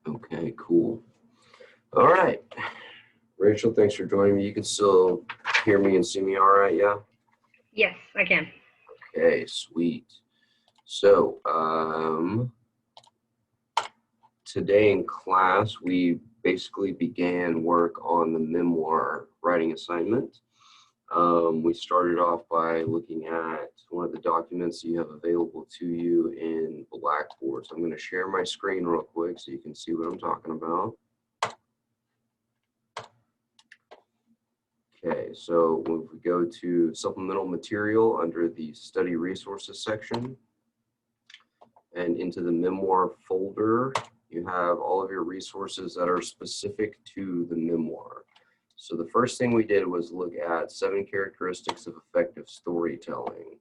Okay, cool. All right. Rachel, thanks for joining me. You can still hear me and see me all right, yeah? Yes, I can. Okay, sweet. So, today in class, we basically began work on the memoir writing assignment. We started off by looking at one of the documents you have available to you in Blackboard. So I'm going to share my screen real quick so you can see what I'm talking about. Okay, so when we go to supplemental material under the study resources section and into the memoir folder, you have all of your resources that are specific to the memoir. So the first thing we did was look at 7 characteristics of effective storytelling.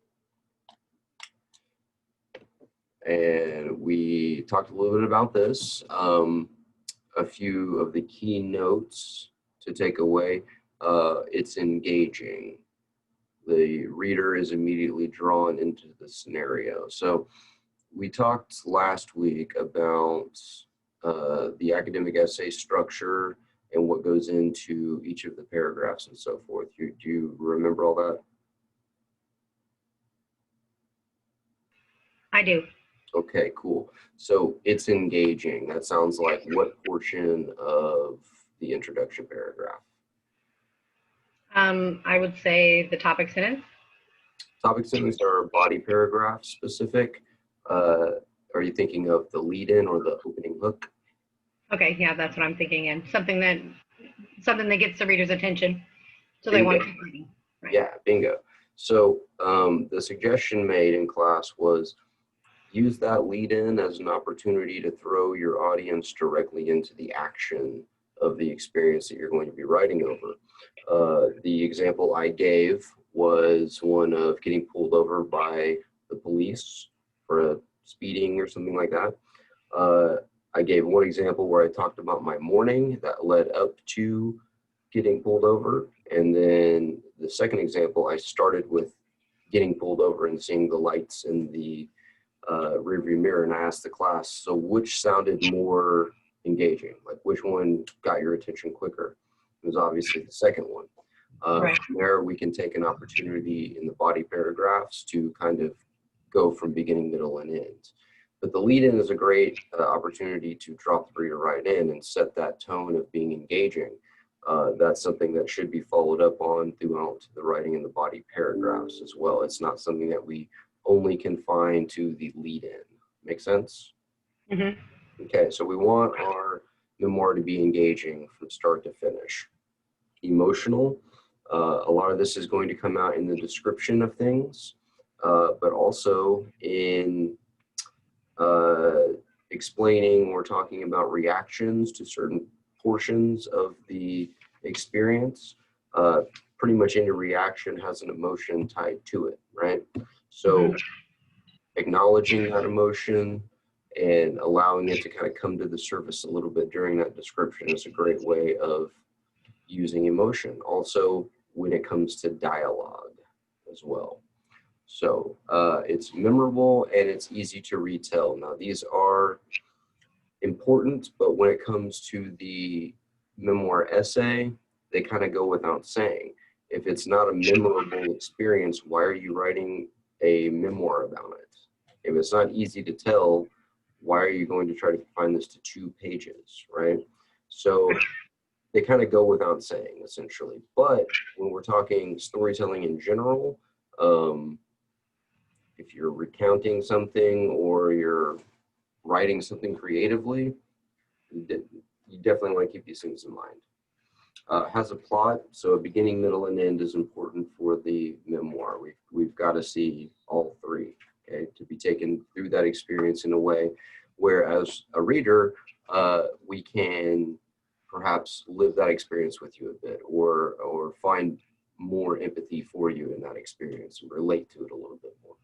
And we talked a little bit about this. A few of the key notes to take away. It's engaging. The reader is immediately drawn into the scenario. So we talked last week about the academic essay structure and what goes into each of the paragraphs and so forth. Do you remember all that? I do. Okay, cool. So it's engaging. That sounds like what portion of the introduction paragraph? I would say the topic sentence. Topic sentences are body paragraph specific. Are you thinking of the lead-in or the opening hook? Okay, yeah, that's what I'm thinking. And something that gets the reader's attention, so they Bingo. want to keep reading. Right. Yeah, bingo. So the suggestion made in class was use that lead-in as an opportunity to throw your audience directly into the action of the experience that you're going to be writing over. The example I gave was one of getting pulled over by the police for speeding or something like that. I gave one example where I talked about my morning that led up to getting pulled over. And then the second example, I started with getting pulled over and seeing the lights in the rearview mirror, and I asked the class, so which sounded more engaging? Like which one got your attention quicker? It was obviously the second one. Right. From there, we can take an opportunity in the body paragraphs to kind of go from beginning, middle, and end. But the lead-in is a great opportunity to drop the reader right in and set that tone of being engaging. That's something that should be followed up on throughout the writing in the body paragraphs as well. It's not something that we only confine to the lead-in. Make sense? Mm-hmm. Okay, so we want our memoir to be engaging from start to finish. Emotional, a lot of this is going to come out in the description of things, but also in explaining or talking about reactions to certain portions of the experience. Pretty much any reaction has an emotion tied to it, right? So acknowledging that emotion and allowing it to kind of come to the surface a little bit during that description is a great way of using emotion. Also, when it comes to dialogue as well. So it's memorable and it's easy to retell. Now, these are important, but when it comes to the memoir essay, they kind of go without saying. If it's not a memorable experience, why are you writing a memoir about it? If it's not easy to tell, why are you going to try to confine this to 2 pages, right? So they kind of go without saying, essentially. But when we're talking storytelling in general, if you're recounting something or you're writing something creatively, you definitely want to keep these things in mind. Has a plot, so a beginning, middle, and end is important for the memoir. We've got to see all 3, okay, to be taken through that experience in a way where, as a reader, we can perhaps live that experience with you a bit, or find more empathy for you in that experience and relate to it a little bit more.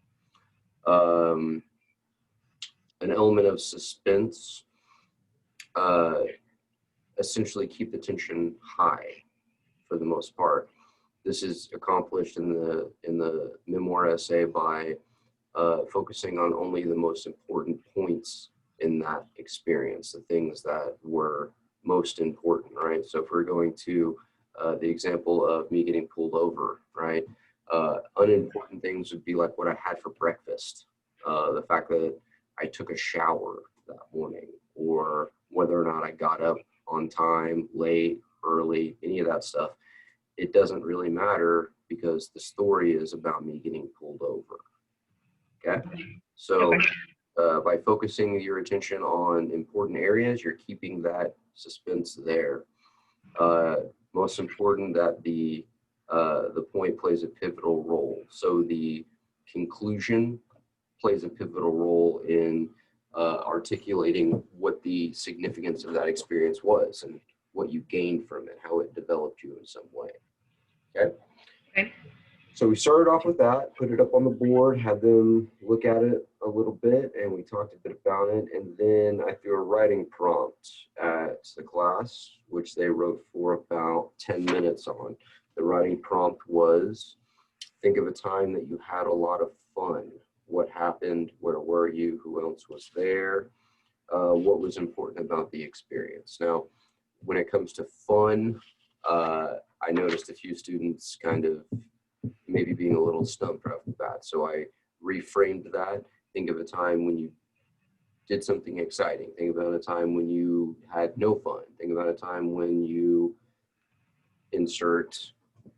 An element of suspense. Essentially keep the tension high for the most part. This is accomplished in the memoir essay by focusing on only the most important points in that experience, the things that were most important, right? So if we're going to the example of me getting pulled over, right? Unimportant things would be like what I had for breakfast, the fact that I took a shower that morning, or whether or not I got up on time, late, early, any of that stuff. It doesn't really matter because the story is about me getting pulled over. Okay. So Okay. by focusing your attention on important areas, you're keeping that suspense there. Uh, Most important that the point plays a pivotal role. So the conclusion plays a pivotal role in articulating what the significance of that experience was and what you gained from it, how it developed you in some way. Okay. Okay. So we started off with that, put it up on the board, had them look at it a little bit, and we talked a bit about it. And then I threw a writing prompt at the class, which they wrote for about 10 minutes on. The writing prompt was, think of a time that you had a lot of fun. What happened? Where were you? Who else was there? What was important about the experience? Now, when it comes to fun, I noticed a few students kind of maybe being a little stumped right off the bat. So I reframed that. Think of a time when you did something exciting. Think about a time when you had no fun. Think about a time when you insert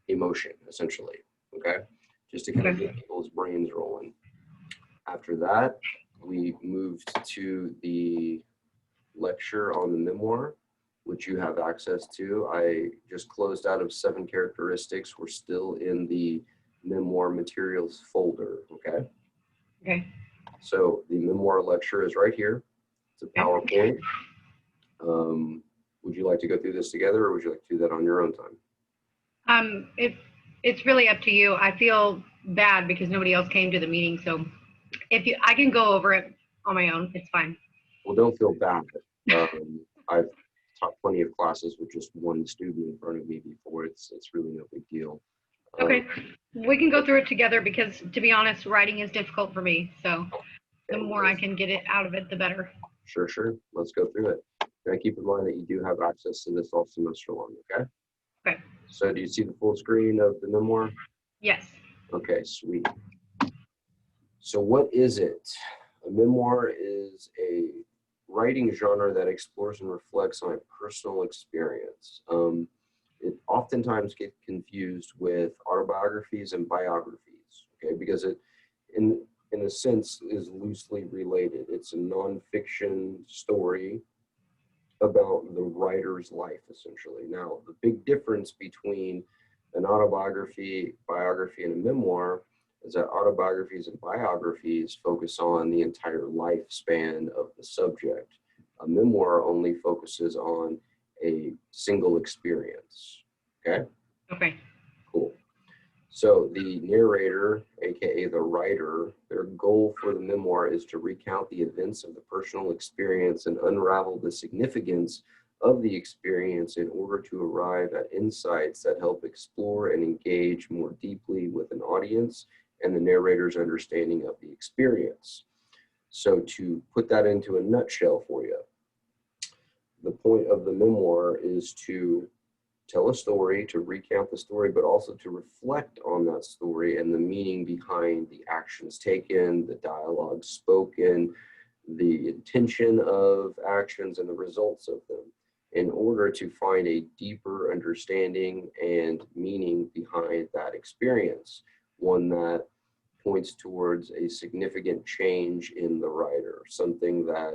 emotion, essentially. Okay. Just to kind of get people's brains rolling. After that, we moved to the lecture on the memoir, which you have access to. I just closed out of 7 characteristics. We're still in the memoir materials folder, okay? Okay. So the memoir lecture is right here. It's a PowerPoint. Would you like to go through this together, or would you like to do that on your own time? It's really up to you. I feel bad because nobody else came to the meeting, so I can go over it on my own. It's fine. Well, don't feel bad. I've taught plenty of classes with just one student in front of me before. It's really no big deal. Okay. We can go through it together because, to be honest, writing is difficult for me. So the more I can get it out of it, the better. Sure. Let's go through it. Now keep in mind that you do have access to this all semester long, okay? Okay. So do you see the full screen of the memoir? Yes. Okay, sweet. So what is it? A memoir is a writing genre that explores and reflects on a personal experience. It oftentimes gets confused with autobiographies and biographies, okay? Because it, in a sense, is loosely related. It's a nonfiction story about the writer's life, essentially. Now, the big difference between an autobiography, biography, and a memoir is that autobiographies and biographies focus on the entire lifespan of the subject. A memoir only focuses on a single experience. Okay? Okay. Cool. So the narrator, aka the writer, their goal for the memoir is to recount the events of the personal experience and unravel the significance of the experience in order to arrive at insights that help explore and engage more deeply with an audience and the narrator's understanding of the experience. So to put that into a nutshell for you, the point of the memoir is to tell a story, to recount the story, but also to reflect on that story and the meaning behind the actions taken, the dialogue spoken, the intention of actions and the results of them, in order to find a deeper understanding and meaning behind that experience, one that points towards a significant change in the writer, something that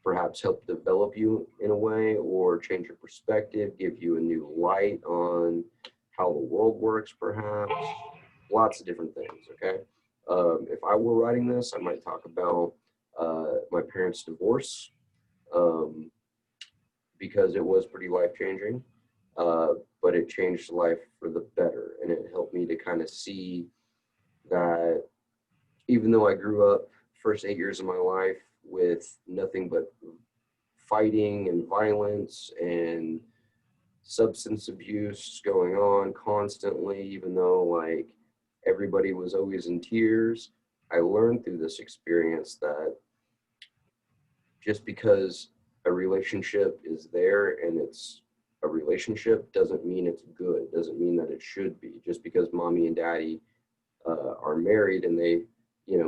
perhaps help develop you in a way or change your perspective, give you a new light on how the world works, perhaps. Lots of different things, okay? If I were writing this, I might talk about my parents' divorce um, because it was pretty life-changing, but it changed life for the better, and it helped me to kind of see that even though I grew up first 8 years of my life with nothing but fighting and violence and substance abuse going on constantly, even though like everybody was always in tears, I learned through this experience that just because a relationship is there and it's a relationship doesn't mean it's good, doesn't mean that it should be. Just because mommy and daddy are married and they,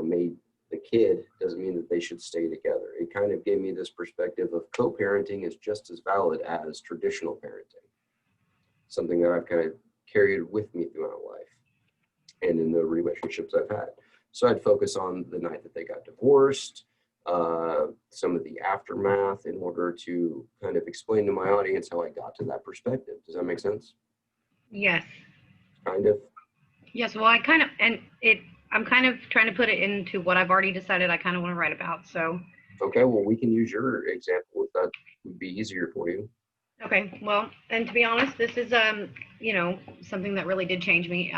made the kid doesn't mean that they should stay together. It kind of gave me this perspective of co-parenting is just as valid as traditional parenting, something that I've kind of carried with me throughout life and in the relationships I've had. So I'd focus on the night that they got divorced, some of the aftermath, in order to kind of explain to my audience how I got to that perspective. Does that make sense? Yes. Kind of. Yes. Well, I'm kind of trying to put it into what I've already decided I kind of want to write about. So. Okay. Well, we can use your example if that would be easier for you. Okay. Well, and to be honest, this is something that really did change me.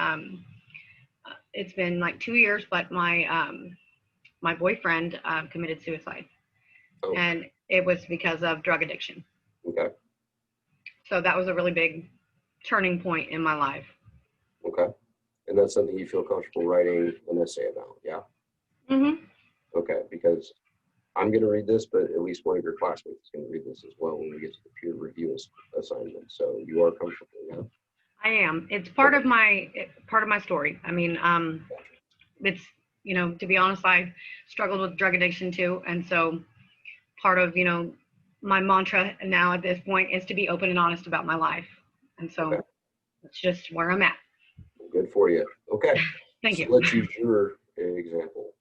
It's been like 2 years, but my boyfriend committed suicide, Oh, and it was because of drug addiction. okay. So that was a really big turning point in my life. Okay. And that's something you feel comfortable writing an essay about, yeah? Mm-hmm. Okay, because I'm going to read this, but at least one of your classmates is going to read this as well when we get to the peer review assignment. So you are comfortable, yeah? I am. It's part of my story. I mean, it's to be honest, I struggled with drug addiction too, and so part of my mantra now at this point is to be open and honest about my life, and so Okay. it's just where I'm at. Good for you. Okay. Thank So you. let's use your example.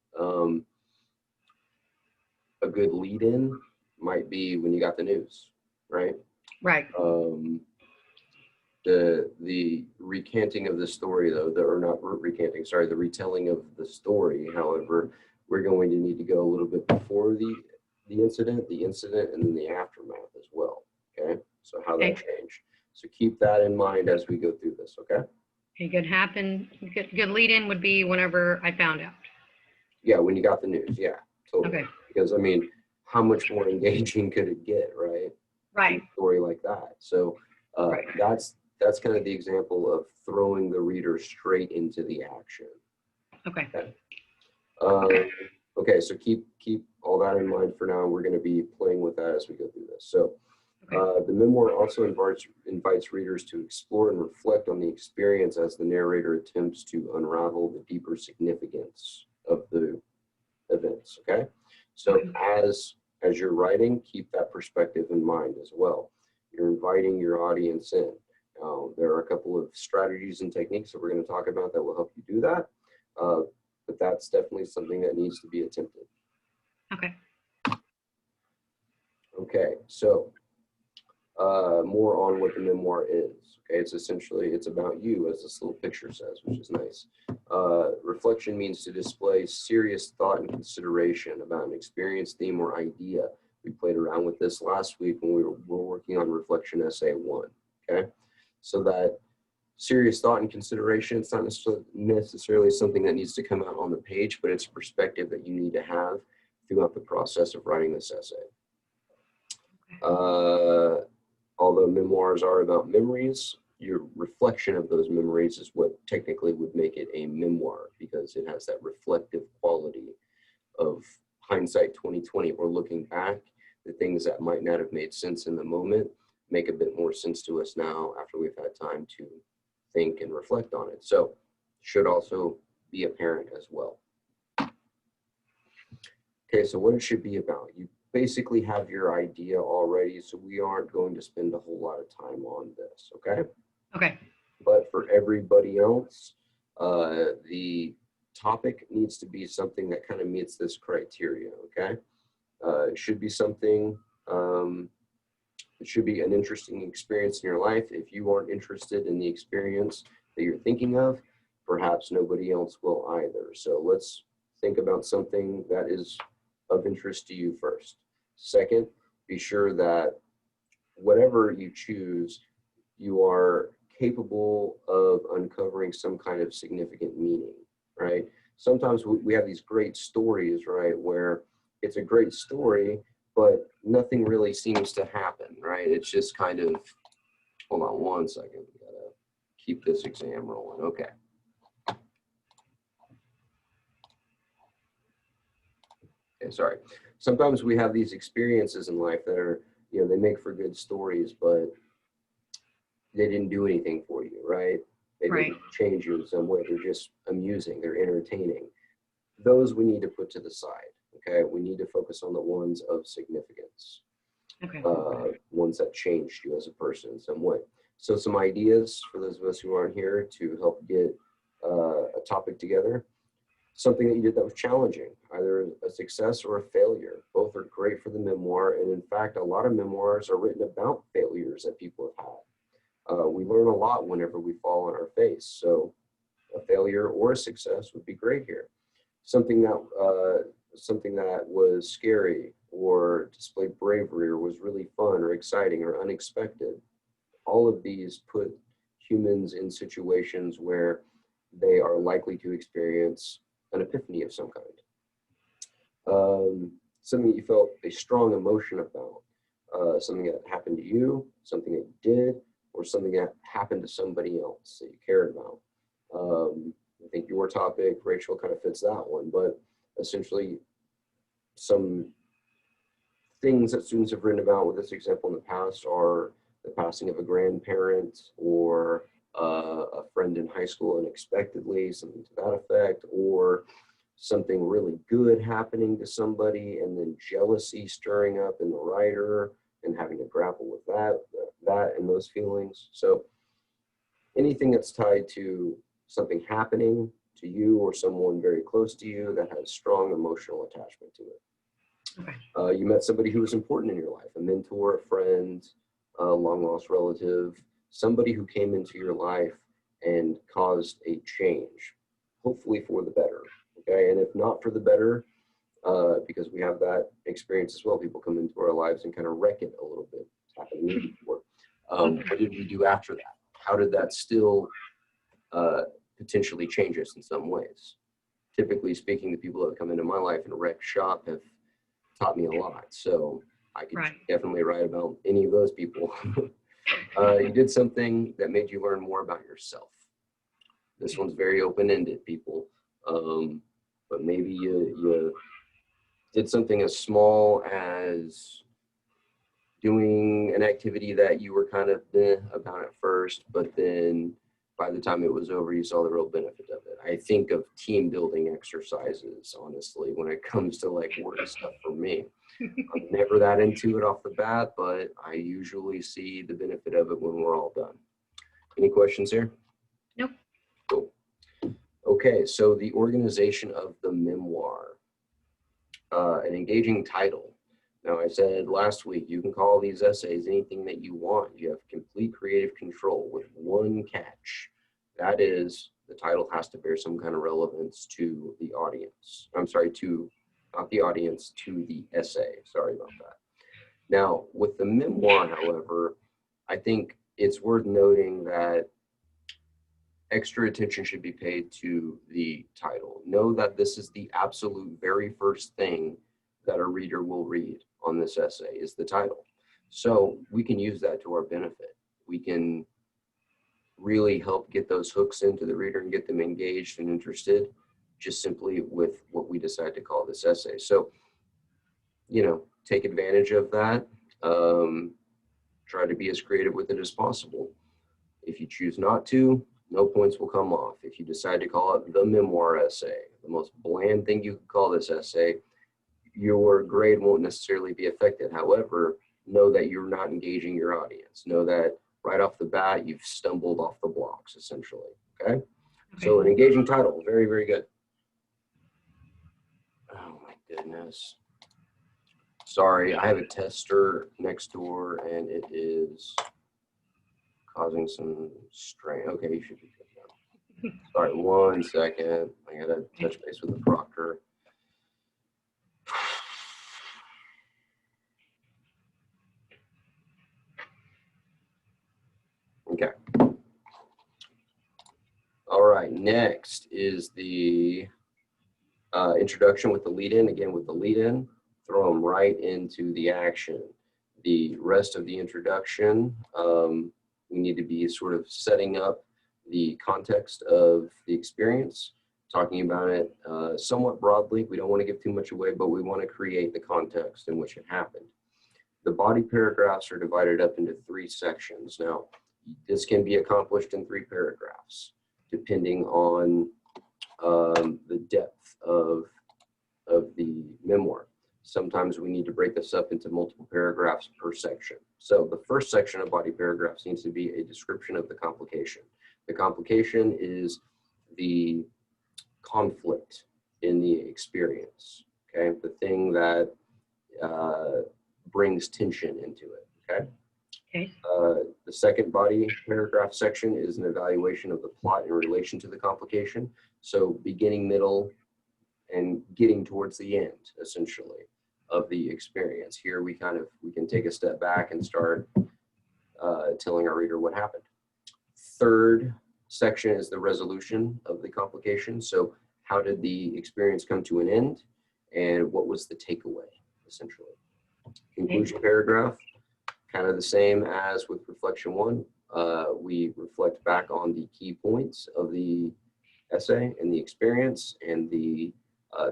A good lead-in might be when you got the news, right? Right. The recanting of the story, though, or not recanting, sorry, the retelling of the story. However, we're going to need to go a little bit before the incident, and then the aftermath as well. Okay, so how that changed. So keep that in mind as we go through this. Okay. A good lead in would be whenever I found out. Yeah, when you got the news. Yeah, totally. Okay. Because I mean, how much more engaging could it get, right? Right. A story like that. So Right. that's kind of the example of throwing the reader straight into the action. Okay. Okay, so keep all that in mind for now. We're going to be playing with that as we go through this. So the memoir also invites readers to explore and reflect on the experience as the narrator attempts to unravel the deeper significance of the events. Okay, so as you're writing, keep that perspective in mind as well. You're inviting your audience in. There are a couple of strategies and techniques that we're going to talk about that will help you do that. But that's definitely something that needs to be attempted. Okay. Okay, so more on what the memoir is. Okay, it's about you, as this little picture says, which is nice. Reflection means to display serious thought and consideration about an experience, theme, or idea. We played around with this last week when we were working on Reflection Essay 1. Okay, so that serious thought and consideration, it's not necessarily something that needs to come out on the page, but it's a perspective that you need to have throughout the process of writing this essay. Although memoirs are about memories, your reflection of those memories is what technically would make it a memoir, because it has that reflective quality of hindsight 2020. We're looking back, the things that might not have made sense in the moment make a bit more sense to us now after we've had time to think and reflect on it. So should also be apparent as well. Okay, so what it should be about. You basically have your idea already, so we aren't going to spend a whole lot of time on this, okay? Okay. But for everybody else, the topic needs to be something that kind of meets this criteria, okay? It should be something, it should be an interesting experience in your life. If you aren't interested in the experience that you're thinking of, perhaps nobody else will either. So let's think about something that is of interest to you first. Second, be sure that whatever you choose, you are capable of uncovering some kind of significant meaning, right? Sometimes we have these great stories, right, where it's a great story, but nothing really seems to happen, right? It's just kind of, hold on one second, we gotta keep this exam rolling, okay. Okay, sorry. sometimes we have these experiences in life that are, they make for good stories, but they didn't do anything for you, right? They Right. didn't change you in some way. They're just amusing. They're entertaining. Those we need to put to the side. Okay. We need to focus on the ones of significance, Okay. ones that changed you as a person in some way. So some ideas for those of us who aren't here to help get a topic together. Something that you did that was challenging, either a success or a failure. Both are great for the memoir. And in fact, a lot of memoirs are written about failures that people have had. We learn a lot whenever we fall on our face. So a failure or a success would be great here. Something that was scary or displayed bravery or was really fun or exciting or unexpected. All of these put humans in situations where they are likely to experience an epiphany of some kind. Something that you felt a strong emotion about, something that happened to you, something that you did, or something that happened to somebody else that you cared about. I think your topic, Rachel, kind of fits that one, but essentially some things that students have written about with this example in the past are the passing of a grandparent or a friend in high school unexpectedly, something to that effect, or something really good happening to somebody and then jealousy stirring up in the writer and having to grapple with that and those feelings. So anything that's tied to something happening to you or someone very close to you that has strong emotional attachment to it. Okay. You met somebody who was important in your life, a mentor, a friend, a long lost relative, somebody who came into your life and caused a change, hopefully for the better. Okay. And if not for the better, because we have that experience as well, people come into our lives and kind of wreck it a little bit. It's happened to me before. What did we do after that? How did that still potentially change us in some ways? Typically speaking, the people that have come into my life and wrecked shop have taught me a lot. So I could definitely write about any of those people. You did something that made you learn more about yourself. This one's very open-ended, people. But maybe you did something as small as doing an activity that you were kind of about at first, but then by the time it was over, you saw the real benefit of it. I think of team building exercises, honestly, when it comes to like work stuff for me. I'm never that into it off the bat, but I usually see the benefit of it when we're all done. Any questions here? Nope. Cool. Okay, so the organization of the memoir, an engaging title. Now, I said last week, you can call these essays anything that you want. You have complete creative control with one catch. That is, the title has to bear some kind of relevance to the audience. I'm sorry, not the audience, to the essay. Sorry about that. Now, with the memoir, however, I think it's worth noting that extra attention should be paid to the title. Know that this is the absolute very first thing that a reader will read on this essay is the title. So we can use that to our benefit. We can really help get those hooks into the reader and get them engaged and interested just simply with what we decide to call this essay. So, take advantage of that. Try to be as creative with it as possible. If you choose not to, no points will come off. If you decide to call it the memoir essay, the most bland thing you could call this essay, your grade won't necessarily be affected. However, know that you're not engaging your audience. Know that right off the bat, you've stumbled off the blocks, essentially. Okay? So an engaging title, very, very good. Oh my goodness. Sorry, I have a tester next door and it is causing some strain. Okay, you should be good now. Sorry, 1 second. I gotta touch base with the proctor. Okay. All right, next is the introduction with the lead-in. Again, with the lead-in, throw them right into the action. The rest of the introduction, we need to be sort of setting up the context of the experience talking about it somewhat broadly. We don't want to give too much away, but we want to create the context in which it happened. The body paragraphs are divided up into 3 sections. Now, this can be accomplished in 3 paragraphs, depending on the depth of the memoir. Sometimes we need to break this up into multiple paragraphs per section. So the first section of body paragraphs needs to be a description of the complication. The complication is the conflict in the experience, okay? The thing that brings tension into it, okay? Okay. The second body paragraph section is an evaluation of the plot in relation to the complication. So beginning, middle, and getting towards the end, essentially, of the experience. Here we can take a step back and start telling our reader what happened. Third section is the resolution of the complication. So how did the experience come to an end, and what was the takeaway, essentially? Conclusion paragraph, kind of the same as with reflection 1. We reflect back on the key points of the essay and the experience and the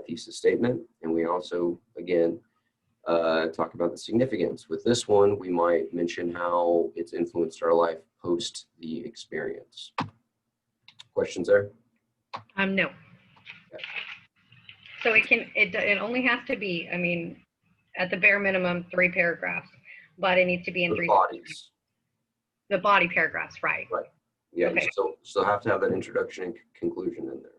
thesis statement. And we also, again, talk about the significance. With this one, we might mention how it's influenced our life post the experience. Questions there? No. Okay. So it only has to be, I mean, at the bare minimum, 3 paragraphs, but it needs to be in The 3 bodies. The body paragraphs, right? Right. Yeah, Okay. you still have to have that introduction and conclusion in there.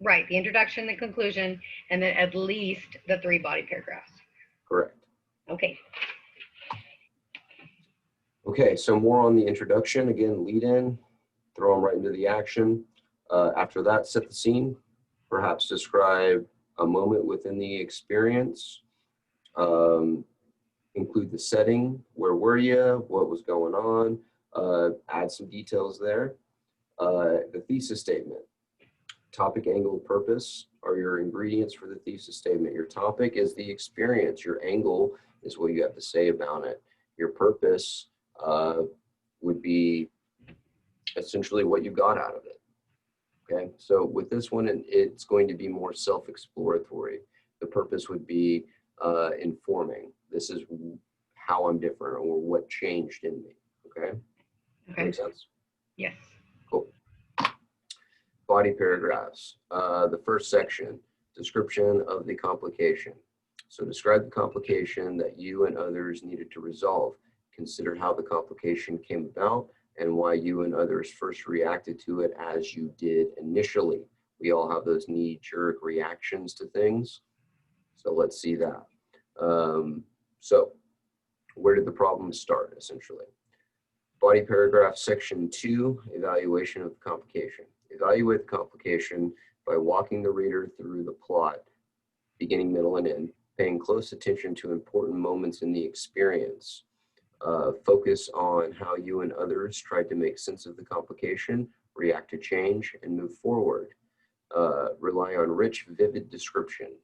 Right, the introduction, the conclusion, and then at least the 3 body paragraphs. Correct. Okay. Okay, so more on the introduction. Again, lead in, throw them right into the action. After that, set the scene. Perhaps describe a moment within the experience. Include the setting. Where were you? What was going on? Add some details there. The thesis statement. Topic, angle, purpose are your ingredients for the thesis statement. Your topic is the experience. Your angle is what you have to say about it. Your purpose would be essentially what you got out of it. Okay, so with this one, it's going to be more self-exploratory. The purpose would be informing. This is how I'm different, or what changed in me. Okay, makes sense? Yes. Cool. Body paragraphs. The first section, description of the complication. So describe the complication that you and others needed to resolve. Consider how the complication came about and why you and others first reacted to it as you did initially. We all have those knee-jerk reactions to things. So let's see that. So where did the problem start, essentially? Body paragraph section 2, evaluation of the complication. Evaluate the complication by walking the reader through the plot, beginning, middle, and end, paying close attention to important moments in the experience. Focus on how you and others tried to make sense of the complication, react to change, and move forward. Rely on rich, vivid description.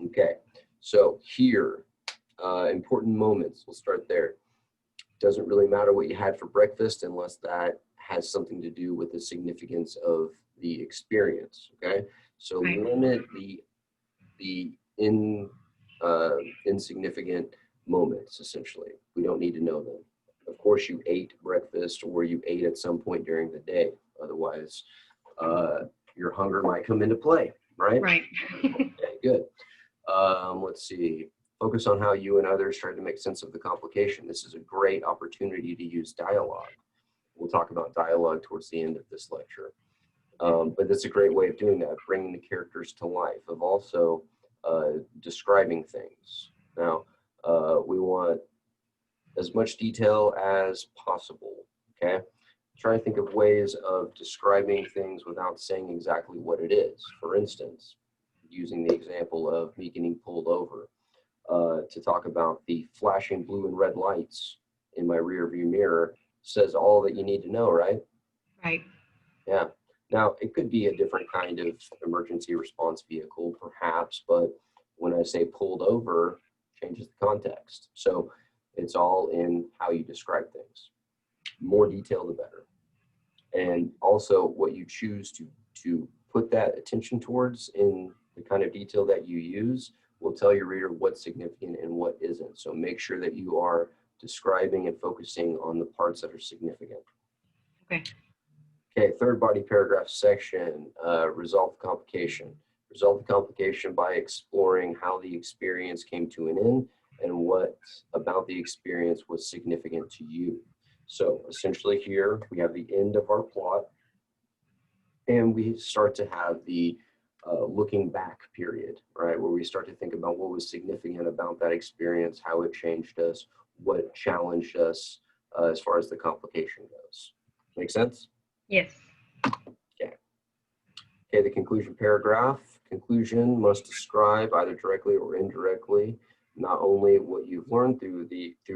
Okay, so here, important moments, we'll start there. Doesn't really matter what you had for breakfast unless that has something to do with the significance of the experience, okay? So limit the insignificant moments, essentially. We don't need to know them. Of course, you ate breakfast, or you ate at some point during the day. Otherwise, your hunger might come into play, right? Right. Okay, good. Let's see. Focus on how you and others tried to make sense of the complication. This is a great opportunity to use dialogue. We'll talk about dialogue towards the end of this lecture. But it's a great way of doing that, bringing the characters to life, of also describing things. Now, we want as much detail as possible, okay? Try to think of ways of describing things without saying exactly what it is. For instance, using the example of me getting pulled over, to talk about the flashing blue and red lights in my rear view mirror says all that you need to know, right? Right. Yeah. Now, it could be a different kind of emergency response vehicle, perhaps, but when I say pulled over, changes the context. So it's all in how you describe things. More detail, the better. And also what you choose to put that attention towards in the kind of detail that you use will tell your reader what's significant and what isn't. So make sure that you are describing and focusing on the parts that are significant. Okay. Okay, third body paragraph section, resolve the complication. Resolve the complication by exploring how the experience came to an end and what about the experience was significant to you. So essentially here we have the end of our plot, and we start to have the looking back period, right? Where we start to think about what was significant about that experience, how it changed us, what challenged us as far as the complication goes. Make sense? Yes. Okay, the conclusion paragraph. Conclusion must describe either directly or indirectly not only what you've learned through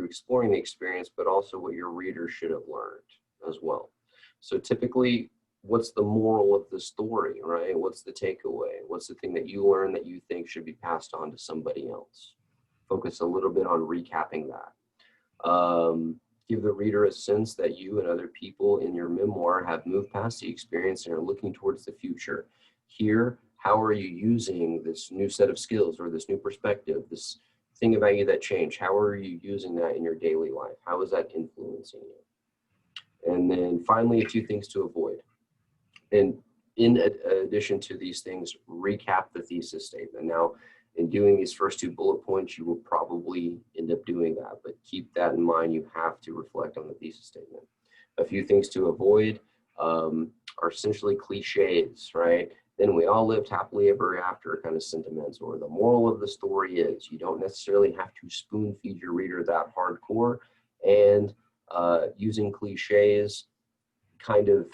exploring the experience, but also what your reader should have learned as well. So typically, what's the moral of the story, right? What's the takeaway? What's the thing that you learned that you think should be passed on to somebody else? Focus a little bit on recapping that. Give the reader a sense that you and other people in your memoir have moved past the experience and are looking towards the future. Here, how are you using this new set of skills or this new perspective, this thing about you that changed? How are you using that in your daily life? How is that influencing you? And then finally, a few things to avoid. And in addition to these things, recap the thesis statement. Now, in doing these first two bullet points, you will probably end up doing that, but keep that in mind. You have to reflect on the thesis statement. A few things to avoid are essentially cliches, right? Then we all lived happily ever after kind of sentiments, or the moral of the story is you don't necessarily have to spoon feed your reader that hardcore, and using cliches kind of,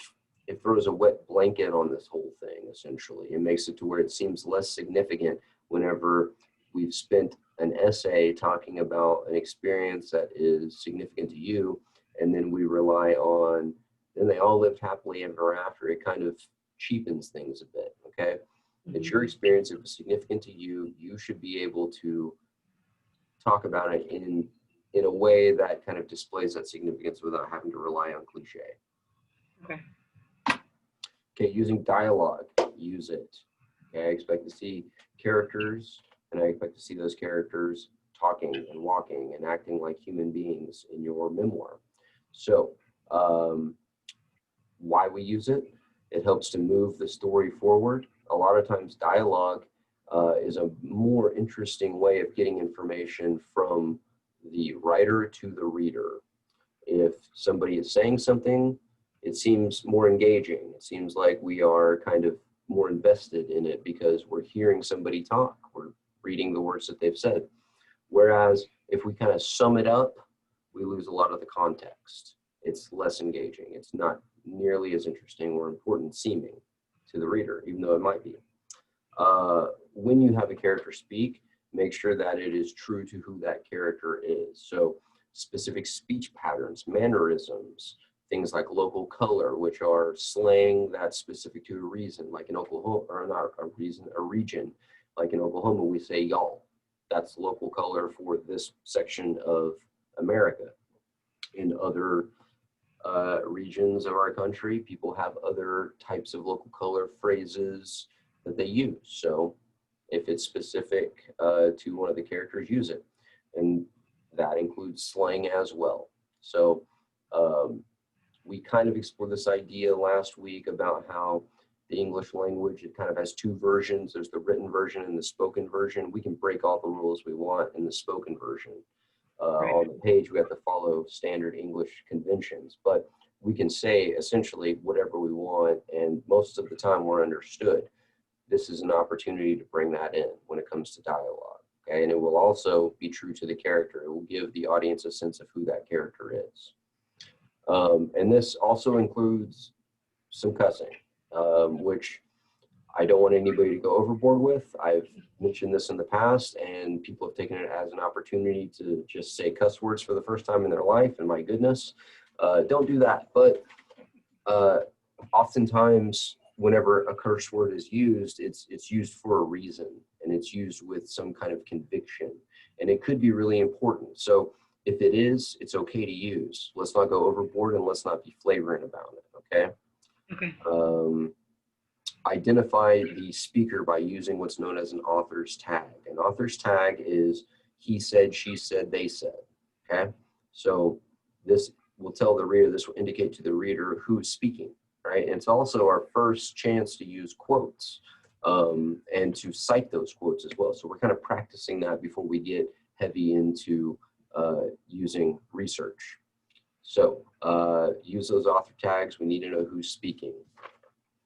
it throws a wet blanket on this whole thing, essentially. It makes it to where it seems less significant whenever we've spent an essay talking about an experience that is significant to you, and then we rely on, then they all lived happily ever after. It kind of cheapens things a bit, okay? It's your experience. It was significant to you. You should be able to talk about it in a way that kind of displays that significance without having to rely on cliche. Okay. Okay, using dialogue, use it. Okay, I expect to see characters, and I expect to see those characters talking and walking and acting like human beings in your memoir. So, why we use it? It helps to move the story forward. A lot of times dialogue is a more interesting way of getting information from the writer to the reader. If somebody is saying something, it seems more engaging. It seems like we are kind of more invested in it because we're hearing somebody talk. We're reading the words that they've said. Whereas if we kind of sum it up, we lose a lot of the context. It's less engaging. It's not nearly as interesting or important seeming to the reader, even though it might be. When you have a character speak, make sure that it is true to who that character is. So specific speech patterns, mannerisms, things like local color, which are slang that's specific to a reason, like in Oklahoma, or not a reason, a region. Like in Oklahoma, we say y'all. That's local color for this section of America. In other regions of our country, people have other types of local color phrases that they use. So if it's specific to one of the characters, use it. And that includes slang as well. So we kind of explored this idea last week about how the English language, it kind of has two versions. There's the written version and the spoken version. We can break all the rules we want in the spoken version. On the page, we have to follow standard English conventions, but we can say essentially whatever we want, and most of the time we're understood. This is an opportunity to bring that in when it comes to dialogue, okay? And it will also be true to the character. It will give the audience a sense of who that character is. And this also includes some cussing, which I don't want anybody to go overboard with. I've mentioned this in the past, and people have taken it as an opportunity to just say cuss words for the first time in their life, and my goodness, don't do that. But oftentimes, whenever a curse word is used, it's used for a reason, and it's used with some kind of conviction, and it could be really important. So if it is, it's okay to use. Let's not go overboard, and let's not be flagrant about it, okay? Okay. identify the speaker by using what's known as an author's tag. An author's tag is he said, she said, they said. Okay, so this will tell the reader, this will indicate to the reader who's speaking, right? And it's also our first chance to use quotes and to cite those quotes as well. So we're kind of practicing that before we get heavy into using research. So use those author tags. We need to know who's speaking.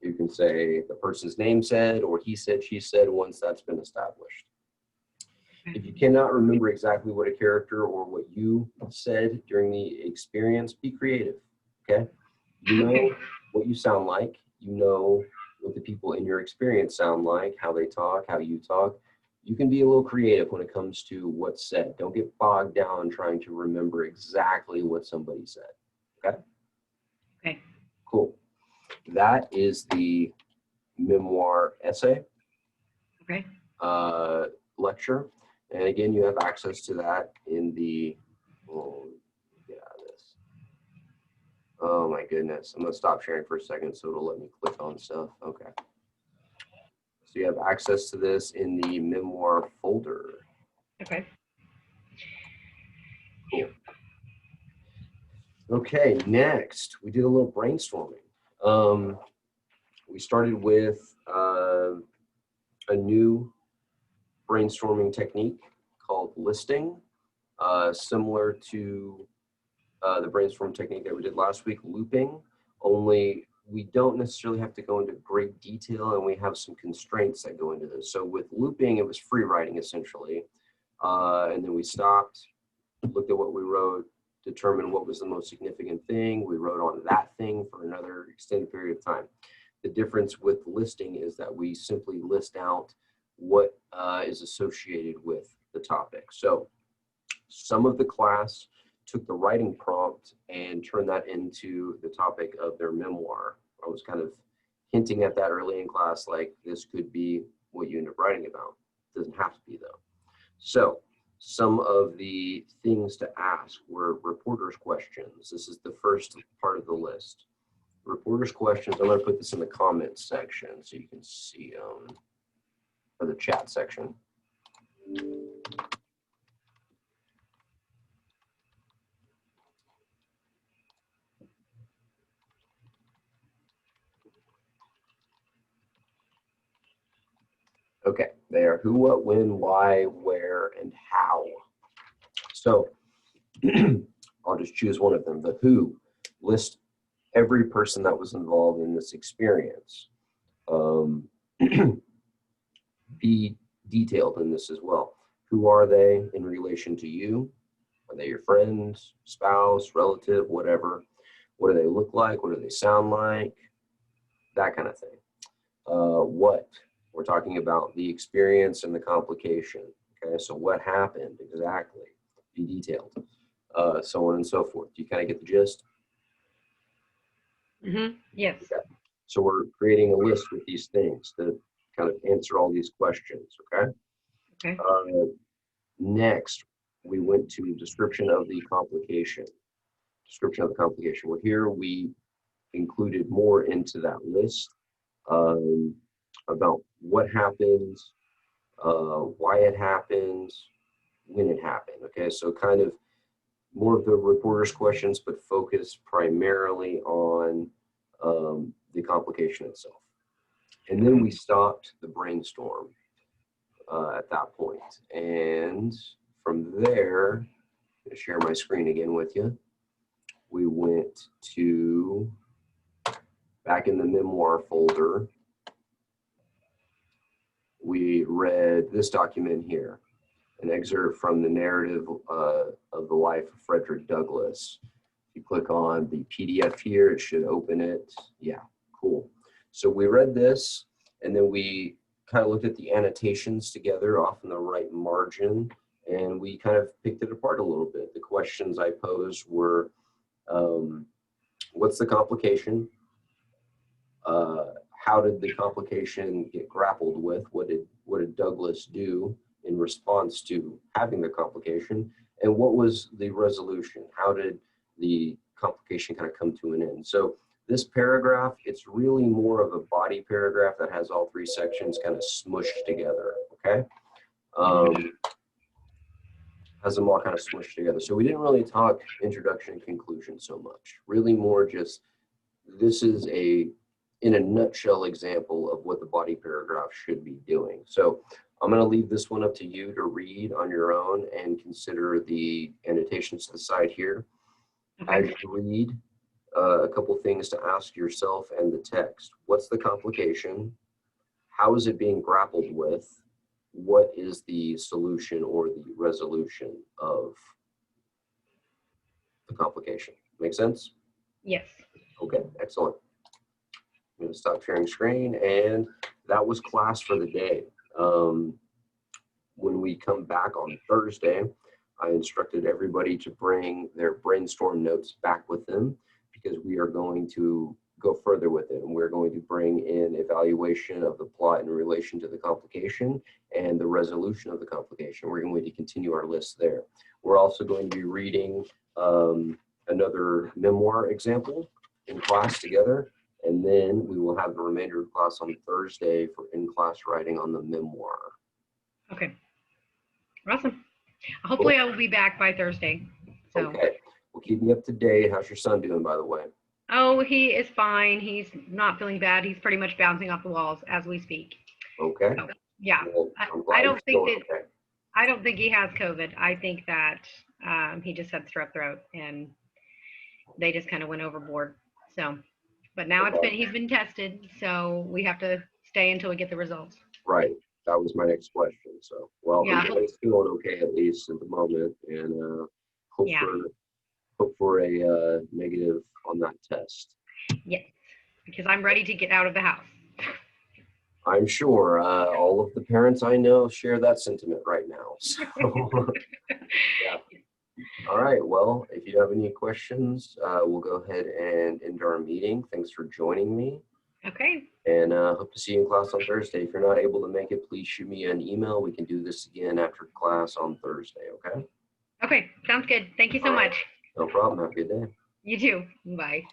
You can say the person's name said, or he said, she said, once that's been established. If you cannot remember exactly what a character or what you said during the experience, be creative, okay? You know what you sound like. You know what the people in your experience sound like, how they talk, how you talk. You can be a little creative when it comes to what's said. Don't get bogged down trying to remember exactly what somebody said, okay? Okay. Cool. That is the memoir essay Okay. lecture. And again, you have access to that in the, oh, get out of this. Oh my goodness. I'm gonna stop sharing for a second so it'll let me click on stuff. Okay. So you have access to this in the memoir folder. Okay. Cool. Okay, next, we did a little brainstorming. We started with a new brainstorming technique called listing, similar to the brainstorm technique that we did last week, looping, only we don't necessarily have to go into great detail and we have some constraints that go into this. So with looping, it was free writing essentially. And then we stopped, looked at what we wrote, determined what was the most significant thing. We wrote on that thing for another extended period of time. The difference with listing is that we simply list out what is associated with the topic. So some of the class took the writing prompt and turned that into the topic of their memoir. I was kind of hinting at that early in class, like this could be what you end up writing about. It doesn't have to be though. So some of the things to ask were reporters' questions. This is the first part of the list. Reporters' questions, I'm gonna put this in the comments section so you can see, or the chat section. Okay, they are who, what, when, why, where, and how. So I'll just choose one of them. The who, list every person that was involved in this experience. Be detailed in this as well. Who are they in relation to you? Are they your friend, spouse, relative, whatever? What do they look like? What do they sound like? That kind of thing. What? We're talking about the experience and the complication. Okay, so what happened exactly? Be detailed. So on and so forth. Do you kind of get the gist? Mm-hmm. Yes. Okay. So we're creating a list with these things to kind of answer all these questions. Okay. Okay. Next, we went to description of the complication. Description of the complication. Well, here we included more into that list about what happens, why it happens, when it happened. Okay, so kind of more of the reporter's questions, but focus primarily on the complication itself. And then we stopped the brainstorm at that point. And from there, I'm going to share my screen again with you. We went to back in the memoir folder. We read this document here, an excerpt from the narrative of the life of Frederick Douglass. If you click on the PDF here, it should open it. Yeah, cool. So we read this, and then we kind of looked at the annotations together off in the right margin, and we kind of picked it apart a little bit. The questions I posed were, what's the complication? How did the complication get grappled with? What did Douglass do in response to having the complication? And what was the resolution? How did the complication kind of come to an end? So This paragraph, it's really more of a body paragraph that has all three sections kind of smushed together, okay? Has them all kind of smushed together. So we didn't really talk introduction and conclusion so much. Really more just, this is in a nutshell example of what the body paragraph should be doing. So I'm going to leave this one up to you to read on your own and consider the annotations to the side here. As you read, a couple things to ask yourself and the text. What's the complication? How is it being grappled with? What is the solution or the resolution of the complication? Make sense? Yes. Okay, excellent. I'm going to stop sharing screen, and that was class for the day. When we come back on Thursday, I instructed everybody to bring their brainstorm notes back with them because we are going to go further with it, and we're going to bring in evaluation of the plot in relation to the complication and the resolution of the complication. We're going to continue our list there. We're also going to be reading another memoir example in class together, and then we will have the remainder of class on Thursday for in-class writing on the memoir. Okay. Awesome. Hopefully I will be back by Thursday. So. Okay. Well, keep me up to date. How's your son doing, by the way? Oh, he is fine. He's not feeling bad. He's pretty much bouncing off the walls as we speak. Okay. So, yeah. Well, I don't think that. Okay. I don't think he has COVID. I think that he just had strep throat, and they just kind of went overboard. So, but now he's been tested, so we have to stay until we get the results. Right. That was my next question. So, well, yeah. He's feeling okay at least at the moment, and hope for a negative on that test. Yes, because I'm ready to get out of the house. I'm sure all of the parents I know share that sentiment right now. So, yeah. All right. Well, if you have any questions, we'll go ahead and end our meeting. Thanks for joining me. Okay. And hope to see you in class on Thursday. If you're not able to make it, please shoot me an email. We can do this again after class on Thursday. Okay. Okay. Sounds good. Thank you so much. No problem. Have a good day. You too. Bye.